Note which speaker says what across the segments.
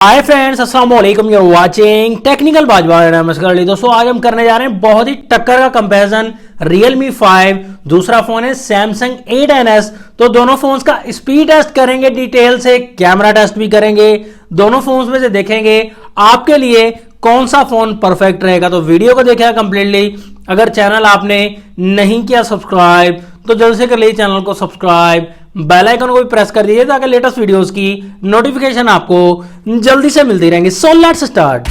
Speaker 1: हाय friends, अस्सलाम वालेकुम। You are watching technical Bajwar. नमस्कार दोस्तों, आज हम करने जा रहे हैं बहुत ही टक्कर का कंपैरिजन Realme 5, दूसरा फोन है Samsung A10s। तो दोनों फोन्स का स्पीड टेस्ट करेंगे डिटेल से, कैमरा टेस्ट भी करेंगे। दोनों फोन्स में से देखेंगे आपके लिए कौन सा फोन परफेक्ट रहेगा। तो वीडियो को देखिएगा कंप्लीटली। अगर चैनल आपने नहीं किया सब्सक्राइब तो जल्द से कर लीजिए चैनल को सब्सक्राइब, बेल आइकन को भी प्रेस कर दीजिए ताकि लेटेस्ट वीडियोस की नोटिफिकेशन आपको जल्दी से मिलती रहेंगी। So let's start.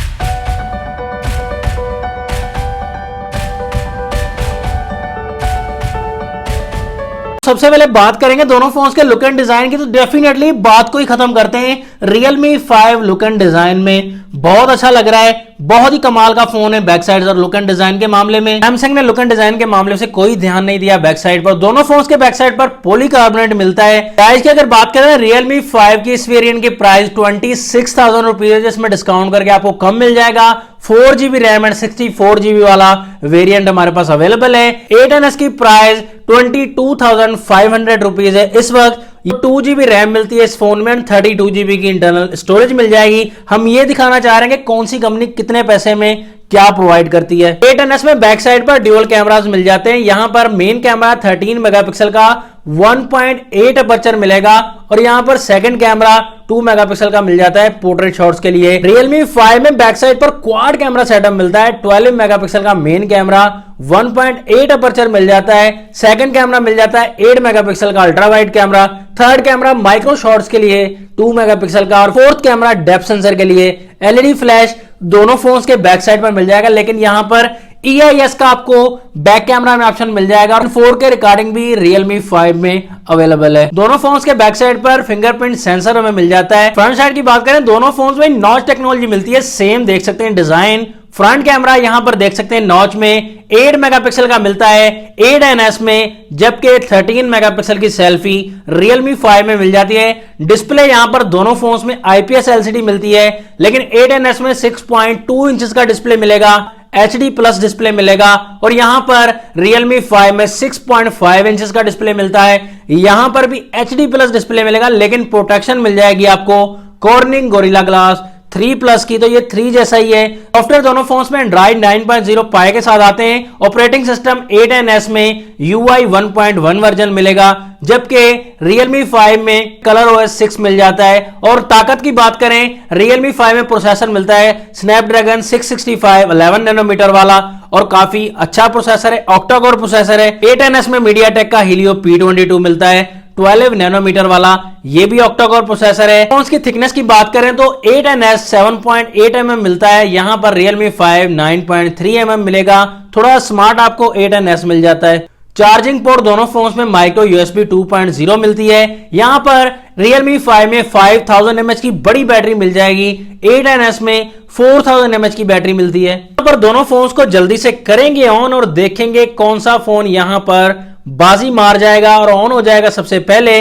Speaker 1: सबसे पहले बात करेंगे दोनों फोन्स के लुक एंड डिजाइन की। तो डेफिनेटली बात को ही खत्म करते हैं। Realme 5 लुक एंड डिजाइन में बहुत अच्छा लग रहा है, बहुत ही कमाल का फोन है बैक साइड और लुक एंड डिजाइन के मामले में। सैमसंग ने लुक एंड डिजाइन के मामले से कोई ध्यान नहीं दिया बैक साइड पर। दोनों फोन्स के बैक साइड पर पॉलीकार्बोनेट मिलता है। प्राइस की अगर बात करें Realme 5 की इस वेरिएंट की प्राइस 26,000 रुपीज है, जिसमें डिस्काउंट करके आपको कम मिल जाएगा। 4GB रैम एंड 64GB वाला वेरिएंट हमारे पास अवेलेबल है। A10s की प्राइस 22,500 रुपीज है इस वक्त। 2GB रैम मिलती है इस फोन में, 32GB की इंटरनल स्टोरेज मिल जाएगी। हम ये दिखाना चाह रहे हैं कि कौन सी कंपनी कितने पैसे में क्या प्रोवाइड करती है। A10s में बैक साइड पर ड्यूअल कैमरास मिल जाते हैं। यहां पर मेन कैमरा 13 मेगापिक्सल का 1.8 अपर्चर मिलेगा और यहां पर सेकंड कैमरा 2 मेगापिक्सल का मिल जाता है पोर्ट्रेट शॉट्स के लिए। Realme 5 में बैक साइड पर क्वाड कैमरा सेटअप मिलता है। 12 मेगापिक्सल का मेन कैमरा, 1.8 अपर्चर मिल जाता है। सेकंड कैमरा मिल जाता है 8 मेगापिक्सल का ultra wide camera. Third camera micro shots के लिए 2 मेगापिक्सल का और फोर्थ कैमरा डेप्थ सेंसर के लिए एलईडी फ्लैश दोनों फोन्स के बैक साइड पर मिल जाएगा। लेकिन यहां पर EIS का आपको बैक कैमरा में ऑप्शन मिल जाएगा और 4K रिकॉर्डिंग भी Realme 5 में अवेलेबल है। दोनों फोन्स के बैक साइड पर फिंगरप्रिंट सेंसर हमें मिल जाता है। फ्रंट साइड की बात करें, दोनों फोन्स में नॉच टेक्नोलॉजी मिलती है। सेम देख सकते हैं डिजाइन। फ्रंट कैमरा यहां पर देख सकते हैं नॉच में 8 मेगापिक्सल का मिलता है A10s में, जबकि 13 मेगापिक्सल की सेल्फी Realme 5 में मिल जाती है। डिस्प्ले यहां पर दोनों फोन्स में IPS LCD मिलती है, लेकिन A10s में 6.2 इंचेस का डिस्प्ले मिलेगा, HD प्लस डिस्प्ले मिलेगा और यहां पर Realme 5 में 6.5 इंचेस का डिस्प्ले मिलता है। यहां पर भी HD प्लस डिस्प्ले मिलेगा, लेकिन प्रोटेक्शन मिल जाएगी आपको कॉर्निंग गोरिल्ला ग्लास 3 प्लस की। तो ये 3 जैसा ही है। सॉफ्टवेयर दोनों फोन्स में Android 9.0 पाई के साथ आते हैं। ऑपरेटिंग सिस्टम A10s में UI 1.1 वर्जन मिलेगा, जबकि Realme 5 में ColorOS 6 मिल जाता है। और ताकत की बात करें, Realme 5 में प्रोसेसर मिलता है Snapdragon 665 11 नैनोमीटर वाला और काफी अच्छा प्रोसेसर है, ऑक्टा कोर प्रोसेसर है। A10s में MediaTek का Helio P22 मिलता है 12 नैनोमीटर वाला, ये भी ऑक्टा कोर प्रोसेसर है। फोन्स की थिकनेस की बात करें तो A10s 7.8 mm मिलता है, यहां पर Realme 5 9.3 mm मिलेगा। थोड़ा स्मार्ट आपको A10s मिल जाता है। चार्जिंग पोर्ट दोनों फोन्स में माइक्रो USB 2.0 मिलती है। यहां पर Realme 5 में 5000 mAh की बड़ी बैटरी मिल जाएगी, A10s में 4000 mAh की बैटरी मिलती है। यहां पर दोनों फोन्स को जल्दी से करेंगे ऑन और देखेंगे कौन सा फोन यहां पर बाजी मार जाएगा और ऑन हो जाएगा सबसे पहले।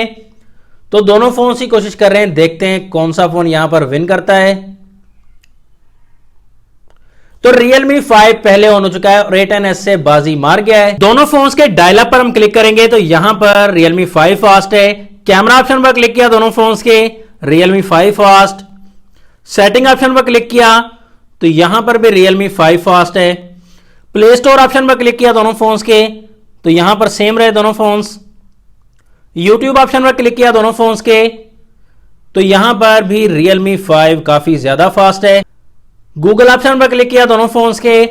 Speaker 1: तो दोनों फोन की कोशिश कर रहे हैं, देखते हैं कौन सा फोन यहां पर विन करता है। तो Realme 5 पहले ऑन हो चुका है और A10s से बाजी मार गया है। दोनों फोन्स के डायल अप पर हम क्लिक करेंगे तो यहां पर Realme 5 फास्ट है। कैमरा ऑप्शन पर क्लिक किया दोनों फोन्स के, Realme 5 फास्ट। सेटिंग ऑप्शन पर क्लिक किया तो यहां पर भी Realme 5 फास्ट है। प्ले स्टोर ऑप्शन पर क्लिक किया दोनों फोन्स के तो यहां पर सेम रहे दोनों फोन्स। YouTube ऑप्शन पर क्लिक किया दोनों फोन्स के तो यहां पर भी Realme 5 काफी ज्यादा फास्ट है। गूगल ऑप्शन पर क्लिक किया दोनों फोन्स के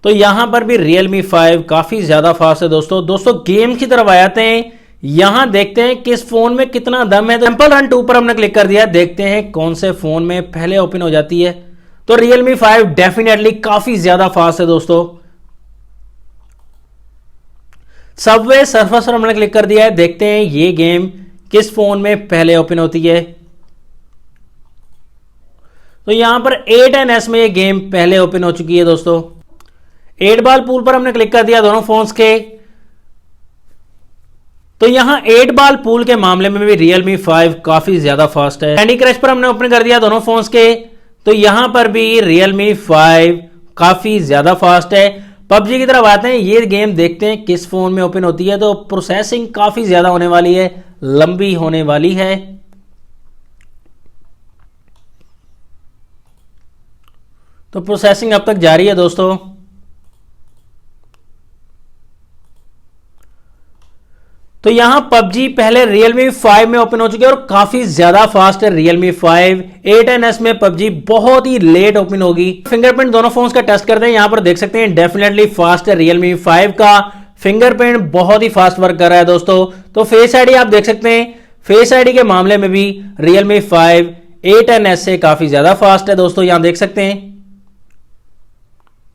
Speaker 1: तो यहां पर भी Realme 5 काफी ज्यादा फास्ट है। दोस्तों गेम की तरफ आ जाते हैं। यहां देखते हैं किस फोन में कितना दम है। टेंपल रन 2 पर हमने क्लिक कर दिया, देखते हैं कौन से फोन में पहले ओपन हो जाती है। तो Realme 5 डेफिनेटली काफी ज्यादा फास्ट है दोस्तों। सबवे सर्फर पर हमने क्लिक कर दिया है, देखते हैं ये गेम किस फोन में पहले ओपन होती है। तो यहां पर A10s में ये गेम पहले ओपन हो चुकी है दोस्तों। 8 बॉल पूल पर हमने क्लिक कर दिया दोनों फोन्स के तो यहां 8 बॉल पूल के मामले में भी Realme 5 काफी ज्यादा फास्ट है। कैंडी क्रश पर हमने ओपन कर दिया दोनों फोन्स के तो यहां पर भी Realme 5 काफी ज्यादा फास्ट है। PUBG की तरफ आते हैं, ये गेम देखते हैं किस फोन में ओपन होती है। तो प्रोसेसिंग काफी ज्यादा होने वाली है, लंबी होने वाली है। तो प्रोसेसिंग अब तक जारी है दोस्तों। तो यहां PUBG पहले Realme 5 में ओपन हो चुकी है और काफी ज्यादा फास्ट है Realme 5। 8s में PUBG बहुत ही लेट ओपन होगी। फिंगरप्रिंट दोनों फोन्स का टेस्ट करते हैं। यहां पर देख सकते हैं डेफिनेटली फास्ट है Realme 5 का फिंगरप्रिंट, बहुत ही फास्ट वर्क कर रहा है दोस्तों। तो फेस आईडी आप देख सकते हैं, फेस आईडी के मामले में भी Realme 5 8s से काफी ज्यादा फास्ट है दोस्तों, यहां देख सकते हैं।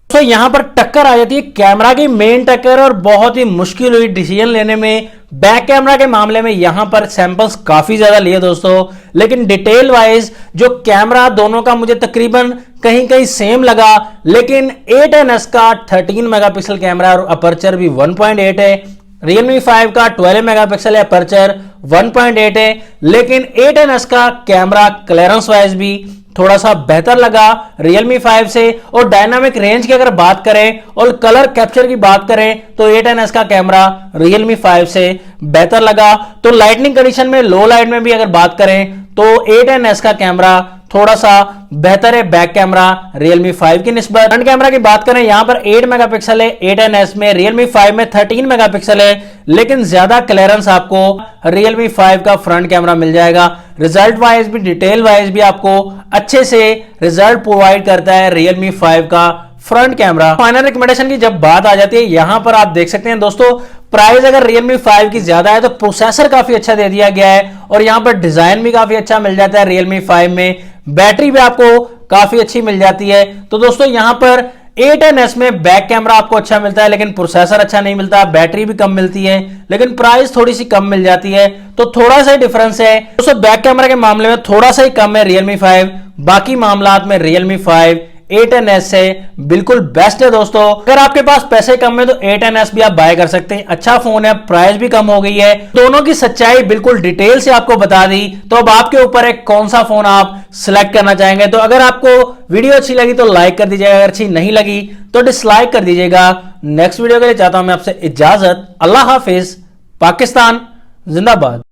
Speaker 1: तो यहां पर टक्कर आ जाती है कैमरा की, मेन टक्कर, और बहुत ही मुश्किल हुई डिसीजन लेने में। बैक कैमरा के मामले में यहां पर सैंपल्स काफी ज्यादा लिए दोस्तों, लेकिन डिटेल वाइज जो कैमरा दोनों का मुझे तकरीबन कहीं कहीं सेम लगा। लेकिन 8s का 13 मेगापिक्सल कैमरा और अपर्चर भी 1.8 है। Realme 5 का 12 मेगापिक्सल है, अपर्चर 1.8 है। लेकिन 8s का कैमरा क्लियरेंस वाइज भी थोड़ा सा बेहतर लगा Realme 5 से। और डायनामिक रेंज की अगर बात करें और कलर कैप्चर की बात करें तो 8s का कैमरा Realme 5 से बेहतर लगा। तो लाइटनिंग कंडीशन में, लो लाइट में भी अगर बात करें तो 8s का कैमरा थोड़ा सा बेहतर है बैक कैमरा Realme 5 की निस्बत। फ्रंट कैमरा की बात करें, यहां पर 8 मेगापिक्सल है 8s में, Realme 5 में 13 मेगापिक्सल है, लेकिन ज्यादा क्लियरेंस आपको Realme 5 का फ्रंट कैमरा मिल जाएगा। रिजल्ट वाइज भी, डिटेल वाइज भी आपको अच्छे से रिजल्ट प्रोवाइड करता है Realme 5 का फ्रंट कैमरा। फाइनल रिकमेंडेशन की जब बात आ जाती है, यहां पर आप देख सकते हैं दोस्तों, प्राइस अगर Realme 5 की ज्यादा है तो प्रोसेसर काफी अच्छा दे दिया गया है और यहां पर डिजाइन भी काफी अच्छा मिल जाता है Realme 5 में। बैटरी भी आपको काफी अच्छी मिल जाती है। तो दोस्तों यहां पर 8s में बैक कैमरा आपको अच्छा मिलता है, लेकिन प्रोसेसर अच्छा नहीं मिलता, बैटरी भी कम मिलती है, लेकिन प्राइस थोड़ी सी कम मिल जाती है। तो थोड़ा सा डिफरेंस है दोस्तों। बैक कैमरा के मामले में थोड़ा सा ही कम है Realme 5, बाकी मामलात में Realme 5 8s से बिल्कुल बेस्ट है दोस्तों। अगर आपके पास पैसे कम है तो 8s भी आप बाय कर सकते हैं, अच्छा फोन है, प्राइस भी कम हो गई है। दोनों की सच्चाई बिल्कुल डिटेल से आपको बता दी। तो अब आपके ऊपर है कौन सा फोन आप सिलेक्ट करना चाहेंगे। तो अगर आपको वीडियो अच्छी लगी तो लाइक कर दीजिएगा, अगर अच्छी नहीं लगी तो डिसलाइक कर दीजिएगा। नेक्स्ट वीडियो के लिए चाहता हूं मैं आपसे इजाजत। अल्लाह हाफिज। पाकिस्तान जिंदाबाद।